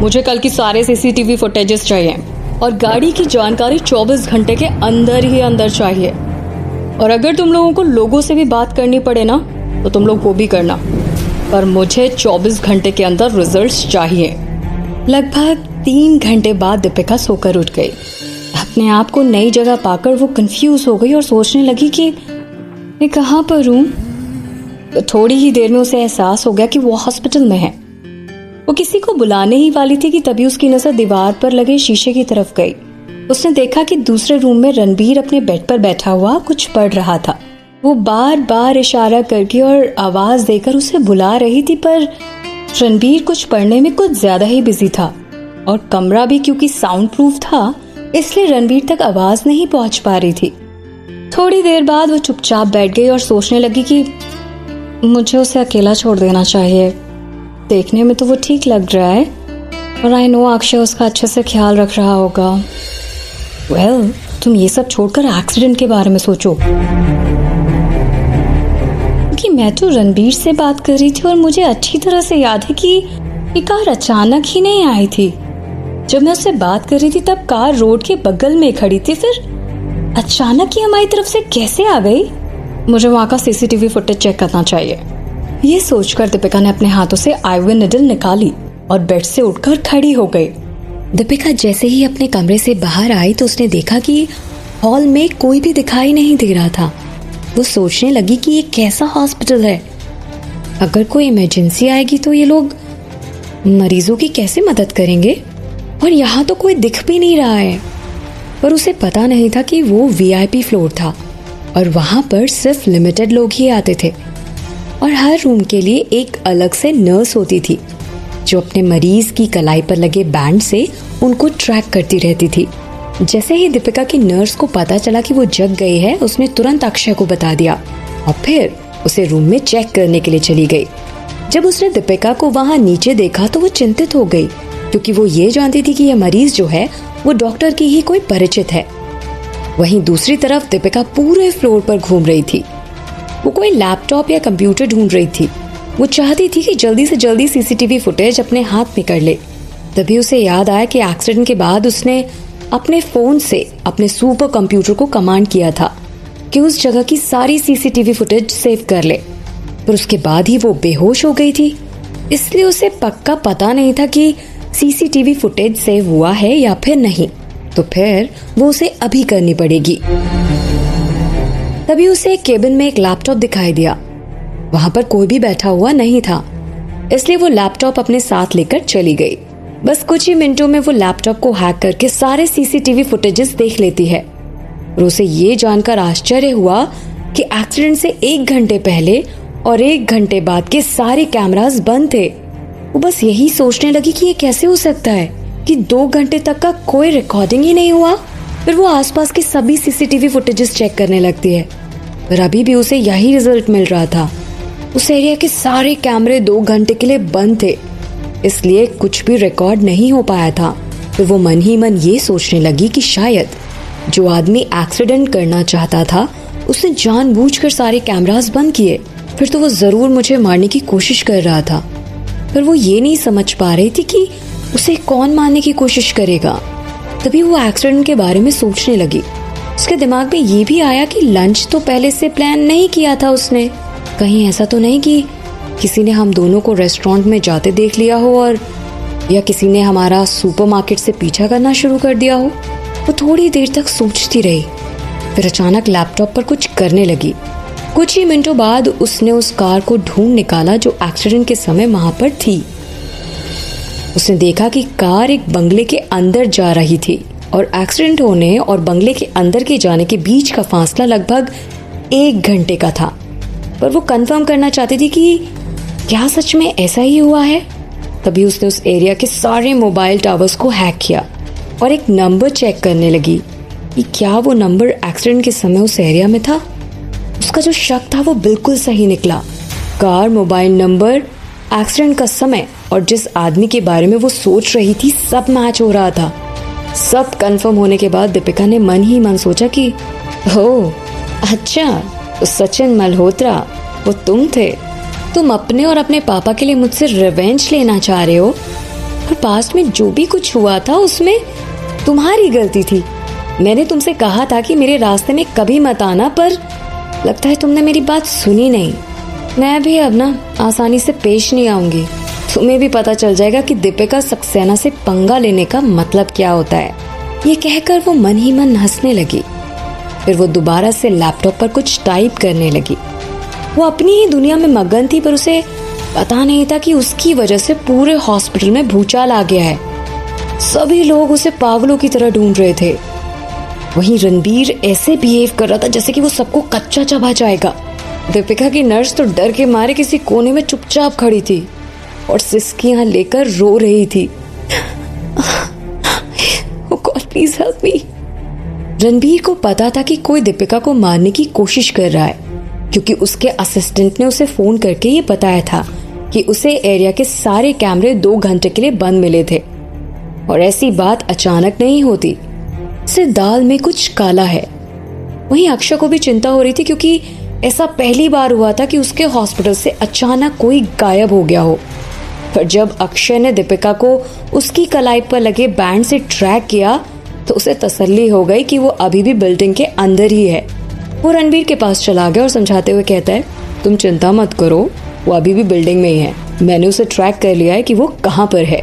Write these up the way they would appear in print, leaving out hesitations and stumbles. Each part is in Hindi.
मुझे कल की सारे सीसीटीवी फुटेजेस चाहिए और गाड़ी की जानकारी 24 घंटे के अंदर ही अंदर चाहिए। और अगर तुम लोगों को लोगों से भी बात करनी पड़े ना तो तुम लोग वो भी करना, पर मुझे 24 घंटे के अंदर रिजल्ट्स चाहिए। लगभग 3 घंटे बाद दीपिका सोकर उठ गई। अपने आप को नई जगह पाकर वो कंफ्यूज हो गई और सोचने लगी कि मैं कहाँ पर हूँ। तो थोड़ी ही देर में उसे एहसास हो गया कि वो हॉस्पिटल में है। वो किसी को बुलाने ही वाली थी कि तभी उसकी नजर दीवार पर लगे शीशे की तरफ गई। उसने देखा कि दूसरे रूम में रणबीर अपने बेड पर बैठा हुआ कुछ पढ़ रहा था। वो बार बार इशारा करके और आवाज देकर उसे बुला रही थी, पर रणबीर कुछ पढ़ने में कुछ ज्यादा ही बिजी था और कमरा भी क्योंकि साउंड प्रूफ था इसलिए रणबीर तक आवाज नहीं पहुंच पा रही थी। थोड़ी देर बाद वो चुपचाप बैठ गई और सोचने लगी कि मुझे उसे अकेला छोड़ देना चाहिए। देखने में तो वो ठीक लग रहा है और आई नो अक्षय उसका अच्छे से ख्याल रख रहा होगा। वेल, तुम ये सब छोड़कर एक्सीडेंट के बारे में सोचो, क्योंकि मैं तो रणबीर से बात कर रही थी और मुझे अच्छी तरह से याद है कि ये कार अचानक ही नहीं आई थी। जब मैं उससे बात कर रही थी तब कार रोड के बगल में खड़ी थी, फिर अचानक ही हमारी तरफ से कैसे आ गई? मुझे वहां का सीसीटीवी फुटेज चेक करना चाहिए। ये सोचकर दीपिका ने अपने हाथों से आईवी निडल निकाली और बेड से उठकर खड़ी हो गई। दीपिका जैसे ही अपने कमरे से बाहर आई तो उसने देखा कि हॉल में कोई भी दिखाई नहीं दे रहा था। वो सोचने लगी कि ये कैसा हॉस्पिटल है, अगर कोई इमरजेंसी आएगी तो ये लोग मरीजों की कैसे मदद करेंगे? और यहाँ तो कोई दिख भी नहीं रहा है। पर उसे पता नहीं था कि वो वीआईपी फ्लोर था और वहां पर सिर्फ लिमिटेड लोग ही आते थे और हर रूम के लिए एक अलग से नर्स होती थी जो अपने मरीज की कलाई पर लगे बैंड से उनको ट्रैक करती रहती थी। जैसे ही दीपिका की नर्स को पता चला कि वो जग गई है, उसने तुरंत अक्षय को बता दिया और फिर उसे रूम में चेक करने के लिए चली गई। जब उसने दीपिका को वहां नीचे देखा तो वो चिंतित हो गई, क्योंकि वो ये जानती थी कि यह मरीज जो है वो डॉक्टर की ही कोई परिचित है। वहीं दूसरी तरफ दीपिका पूरे फ्लोर पर घूम रही थी। वो कोई लैपटॉप या कंप्यूटर ढूंढ रही थी। वो चाहती थी कि जल्दी से जल्दी सीसीटीवी फुटेज अपने हाथ में कर ले। तभी उसे याद आया कि एक्सीडेंट के बाद उसने अपने फोन से अपने सुपर कंप्यूटर को कमांड किया था कि उस जगह की सारी सीसीटीवी फुटेज सेव कर ले। पर उसके बाद ही वो बेहोश हो गई थी, इसलिए उसे पक्का पता नहीं था कि सीसीटीवी फुटेज सेव हुआ है या फिर नहीं। तो फिर वो उसे अभी करनी पड़ेगी। तभी उसे केबिन में एक लैपटॉप दिखाई दिया। वहां पर कोई भी बैठा हुआ नहीं था, इसलिए वो लैपटॉप अपने साथ लेकर चली गई। बस कुछ ही मिनटों में वो लैपटॉप को हैक करके सारे सीसीटीवी फुटेजेस देख लेती है। और उसे ये जानकर आश्चर्य हुआ कि एक्सीडेंट से 1 घंटे पहले और 1 घंटे बाद के सारे कैमरास बंद थे। वो बस यही सोचने लगी कि ये कैसे हो सकता है कि 2 घंटे तक का कोई रिकॉर्डिंग ही नहीं हुआ। फिर वो आसपास के सभी सीसीटीवी फुटेजेस चेक करने लगती है, पर अभी भी उसे यही रिजल्ट मिल रहा था। उस एरिया के सारे कैमरे 2 घंटे के लिए बंद थे, इसलिए कुछ भी रिकॉर्ड नहीं हो पाया था। तो वो मन ही मन ये सोचने लगी कि शायद जो आदमी एक्सीडेंट करना चाहता था उसने जानबूझकर सारे कैमरास बंद किए। फिर तो वो जरूर मुझे मारने की कोशिश कर रहा था, पर वो ये नहीं समझ पा रही थी कि उसे कौन मारने की कोशिश करेगा। तभी वो एक्सीडेंट के बारे में सोचने लगी। उसके दिमाग में ये भी आया कि लंच तो पहले से प्लान नहीं किया था उसने। कहीं ऐसा तो नहीं कि किसी ने हम दोनों को रेस्टोरेंट में जाते देख लिया हो और या किसी ने हमारा सुपरमार्केट से पीछा करना शुरू कर दिया हो। वो थोड़ी देर तक सोचती रही, फिर अचानक लैपटॉप पर कुछ करने लगी। कुछ ही मिनटों बाद उसने उस कार को ढूंढ निकाला जो एक्सीडेंट के समय वहां पर थी। उसने देखा कि कार एक बंगले के अंदर जा रही थी और एक्सीडेंट होने और बंगले के अंदर के जाने के बीच का फासला लगभग 1 घंटे का था। पर वो कंफर्म करना चाहती थी कि क्या सच में ऐसा ही हुआ है। तभी उसने उस एरिया के सारे मोबाइल टावर्स को हैक किया और एक नंबर चेक करने लगी कि क्या वो नंबर एक्सीडेंट के समय उस एरिया में था। उसका जो शक था वो बिल्कुल सही निकला। कार, मोबाइल नंबर, एक्सीडेंट का समय और जिस आदमी के बारे में वो सोच रही थी सब मैच हो रहा था। सब कंफर्म होने के बाद दीपिका ने मन ही मन सोचा कि ओह अच्छा, तो सचिन मल्होत्रा वो तुम थे। तुम अपने और अपने पापा के लिए मुझसे रिवेंज लेना चाह रहे हो। और पास्ट में जो भी कुछ हुआ था उसमें तुम्हारी गलती थी। मैंने तुमसे कहा था कि मेरे रास्ते में कभी मत आना, पर लगता है तुमने मेरी बात सुनी नहीं। मैं भी अब ना आसानी से पेश नहीं आऊंगी। तुम्हें भी पता चल जाएगा कि दीपिका सक्सेना से पंगा लेने का मतलब क्या होता है। ये कहकर वो मन ही मन हंसने लगी। फिर वो दोबारा से लैपटॉप पर कुछ टाइप करने लगी। वो अपनी ही दुनिया में मगन थी, पर उसे पता नहीं था कि उसकी वजह से पूरे हॉस्पिटल में भूचाल आ गया है। सभी लोग उसे पागलों की तरह ढूंढ रहे थे। वहीं रणबीर ऐसे बिहेव कर रहा था जैसे कि वो सबको कच्चा चबा जाएगा। दीपिका की नर्स तो डर के मारे किसी कोने में चुपचाप खड़ी थी और सिसकियां लेकर रो रही थी। Oh God, please help me। Ranbir को पता था कि कोई दीपिका को मारने की कोशिश कर रहा है, क्योंकि उसके असिस्टेंट ने उसे फोन करके ये बताया था कि उसे एरिया के सारे कैमरे 2 घंटे के लिए बंद मिले थे। और ऐसी बात अचानक नहीं होती, सिर्फ दाल में कुछ काला है। वहीं अक्षय को भी चिंता हो रही थी, क्योंकि ऐसा पहली बार हुआ था कि उसके हॉस्पिटल से अचानक कोई गायब हो गया हो। पर जब अक्षय ने दीपिका को उसकी कलाई पर लगे बैंड से ट्रैक किया तो उसे तसल्ली हो गई कि वो अभी भी बिल्डिंग के अंदर ही है। वो रणबीर के पास चला गया और समझाते हुए कहता है, तुम चिंता मत करो, वो अभी भी बिल्डिंग में ही है। मैंने उसे ट्रैक कर लिया है कि वो कहाँ पर है।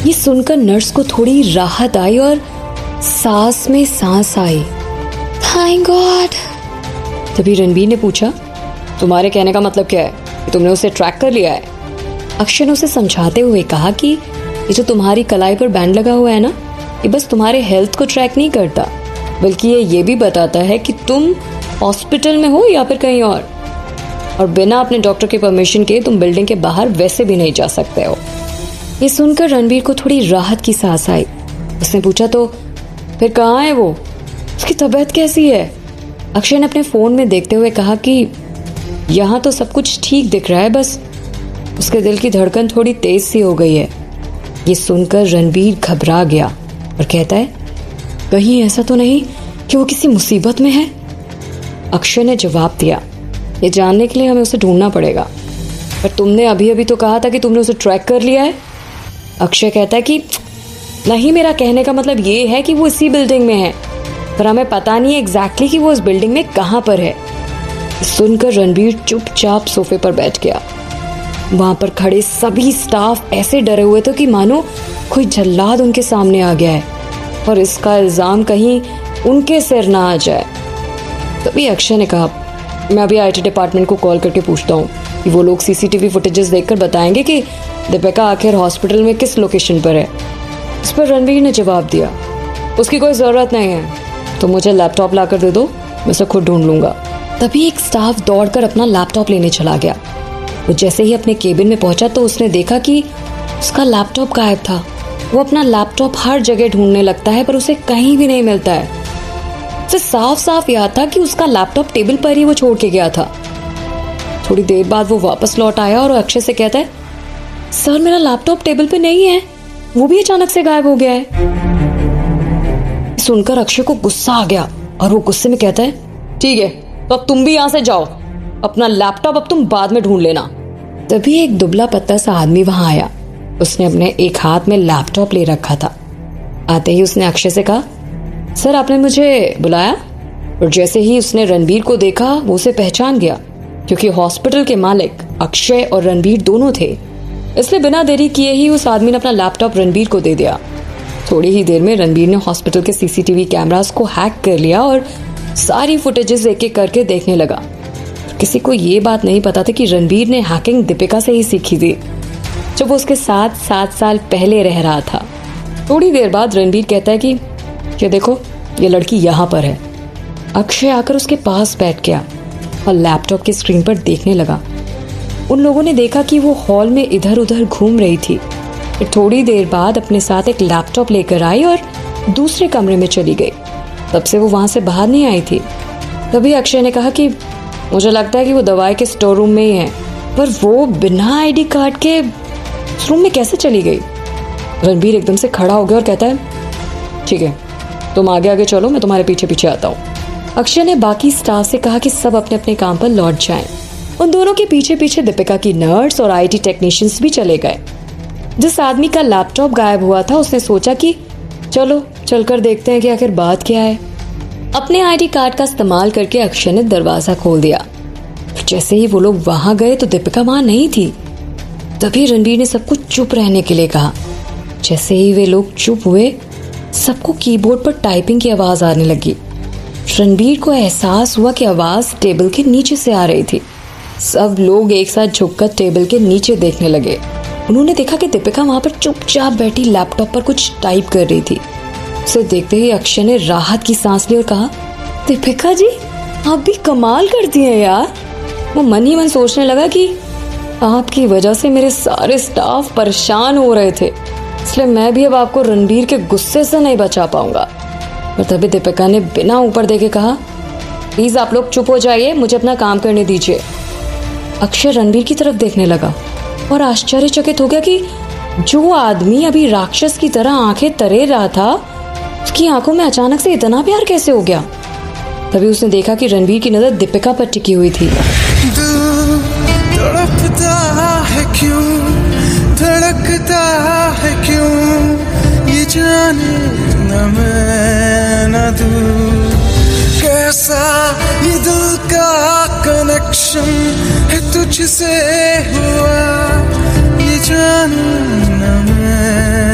ये सुनकर नर्स को थोड़ी राहत आई और सांस में सांस आई। Thank God. तभी रणबीर ने पूछा, तुम्हारे कहने का मतलब क्या है? तुमने उसे ट्रैक कर लिया है? अक्षय ने उसे समझाते हुए कहा कि ये जो तुम्हारी कलाई पर बैंड लगा हुआ है ना, ये बस तुम्हारे हेल्थ को ट्रैक नहीं करता, बल्कि ये भी बताता है कि तुम हॉस्पिटल में हो या फिर कहीं और बिना अपने डॉक्टर के परमिशन के तुम बिल्डिंग के बाहर वैसे भी नहीं जा सकते हो। ये सुनकर रणबीर को थोड़ी राहत की सांस आई। उसने पूछा, तो फिर कहाँ है वो? उसकी तबीयत कैसी है? अक्षय ने अपने फोन में देखते हुए कहा कि यहाँ तो सब कुछ ठीक दिख रहा है, बस उसके दिल की धड़कन थोड़ी तेज सी हो गई है। ये सुनकर रणबीर घबरा गया और कहता है, कहीं ऐसा तो नहीं कि वो किसी मुसीबत में है? अक्षय ने जवाब दिया, ये जानने के लिए हमें उसे ढूंढना पड़ेगा। पर तुमने अभी अभी तो कहा था कि तुमने उसे ट्रैक कर लिया है। अक्षय कहता है कि नहीं, मेरा कहने का मतलब ये है कि वो इसी बिल्डिंग में है, पर हमें पता नहीं है एग्जैक्टली कि वो इस बिल्डिंग में कहाँ पर है। सुनकर रणबीर चुपचाप सोफे पर बैठ गया। वहां पर खड़े सभी स्टाफ ऐसे डरे हुए थे कि मानो कोई जल्लाद उनके सामने आ गया है और इसका इल्जाम कहीं उनके सिर ना आ जाए। तभी अक्षय ने कहा, मैं अभी IT डिपार्टमेंट को कॉल करके पूछता हूँ कि वो लोग CCTV फुटेजेस देखकर बताएंगे कि दीपिका आखिर हॉस्पिटल में किस लोकेशन पर है। इस पर रणबीर ने जवाब दिया, उसकी कोई जरूरत नहीं है, तो मुझे लैपटॉप लाकर दे दो, मैं उसे खुद ढूंढ लूंगा। तभी एक स्टाफ दौड़कर अपना लैपटॉप लेने चला गया। वो जैसे ही अपने केबिन में पहुंचा तो उसने देखा कि उसका लैपटॉप गायब था। वो अपना लैपटॉप हर जगह ढूंढने लगता है, पर उसे कहीं भी नहीं मिलता है। उसे साफ साफ याद था कि उसका लैपटॉप टेबल पर ही वो छोड़ के गया था। थोड़ी देर बाद वो वापस लौट आया और अक्षय से कहता है, सर मेरा लैपटॉप टेबल पे नहीं है, वो भी अचानक से गायब हो गया है। सुनकर अक्षय को गुस्सा आ गया और वो गुस्से में कहता है, ठीक है, तो अब तुम भी यहाँ से जाओ, अपना लैपटॉप अब तुम बाद में ढूंढ लेना। तभी एक दुबला पतला सा आदमी वहां आया। उसने अपने एक हाथ में लैपटॉप ले रखा था। आते ही उसने अक्षय से कहा, सर आपने मुझे बुलाया? और जैसे ही उसने रणबीर को देखा वो उसे पहचान गया, क्योंकि हॉस्पिटल के मालिक अक्षय और रणबीर दोनों थे। इसलिए बिना देरी किए ही उस आदमी ने अपना लैपटॉप रणबीर को दे दिया। थोड़ी ही देर में रणबीर ने हॉस्पिटल के CCTV कैमरास को हैक कर लिया और सारी फुटेजेस एक एक करके देखने लगा। किसी को ये बात नहीं पता था कि रणबीर ने हैकिंग दीपिका से ही सीखी थी, जब वो उसके साथ 7 साल पहले रह रहा था। थोड़ी देर बाद रणबीर कहता है कि ये देखो, ये लड़की यहाँ पर है। अक्षय आकर उसके पास बैठ गया और लैपटॉप की स्क्रीन पर देखने लगा। उन लोगों ने देखा कि वो हॉल में इधर उधर घूम रही थी। फिर थोड़ी देर बाद अपने साथ एक लैपटॉप लेकर आई और दूसरे कमरे में चली गई। तब से वो वहां से बाहर नहीं आई थी। तभी अक्षय ने कहा कि मुझे लगता है कि वो दवाई के स्टोर रूम में ही है, पर वो बिना ID कार्ड के उस रूम में कैसे चली गई? रणबीर एकदम से खड़ा हो गया और कहता है, ठीक है, तुम आगे आगे चलो, मैं तुम्हारे पीछे पीछे आता हूँ। अक्षय ने बाकी स्टाफ से कहा कि सब अपने अपने काम पर लौट जाएं। उन दोनों के पीछे पीछे दीपिका की नर्स और आईटी टेक्नीशियंस भी चले गए। जिस आदमी का लैपटॉप गायब हुआ था उसने सोचा कि चलो चलकर देखते हैं कि आखिर बात क्या है। अपने आईडी कार्ड का इस्तेमाल करके अक्षय ने दरवाजा खोल दिया। जैसे ही वो लोग वहां गए तो दीपिका वहां नहीं थी। तभी रणबीर ने सबको चुप रहने के लिए कहा। जैसे ही वे लोग चुप हुए, सबको कीबोर्ड पर टाइपिंग की आवाज आने लगी। रणबीर को एहसास हुआ कि आवाज टेबल के नीचे से आ रही थी। सब लोग एक साथ झुककर टेबल के नीचे देखने लगे। उन्होंने देखा कि दीपिका वहां पर चुपचाप बैठी लैपटॉप पर कुछ टाइप कर रही थी। उसे देखते ही अक्षय ने राहत की सांस ली और कहा, दीपिका जी आप भी कमाल करती हैं यार। वो मन ही मन सोचने लगा कि आपकी वजह से मेरे सारे स्टाफ परेशान हो रहे थे, इसलिए मैं भी अब आपको रणबीर के गुस्से से नहीं बचा पाऊंगा। और तभी दीपिका ने बिना ऊपर देखे कहा, प्लीज आप लोग चुप हो जाइए, मुझे अपना काम करने दीजिए। अक्षय रणबीर की तरफ देखने लगा और आश्चर्यचकित हो गया कि जो आदमी अभी राक्षस की तरह आंखें तरे रहा था, उसकी आंखों में अचानक से इतना प्यार कैसे हो गया। तभी उसने देखा कि रणबीर की नजर दीपिका पर टिकी हुई थी। तड़पता है क्यों, धड़कता है क्यों, ये जाने न मैं न तू, कैसा ये दिल का कनेक्शन है तुझसे हुआ, ये जाने न मैं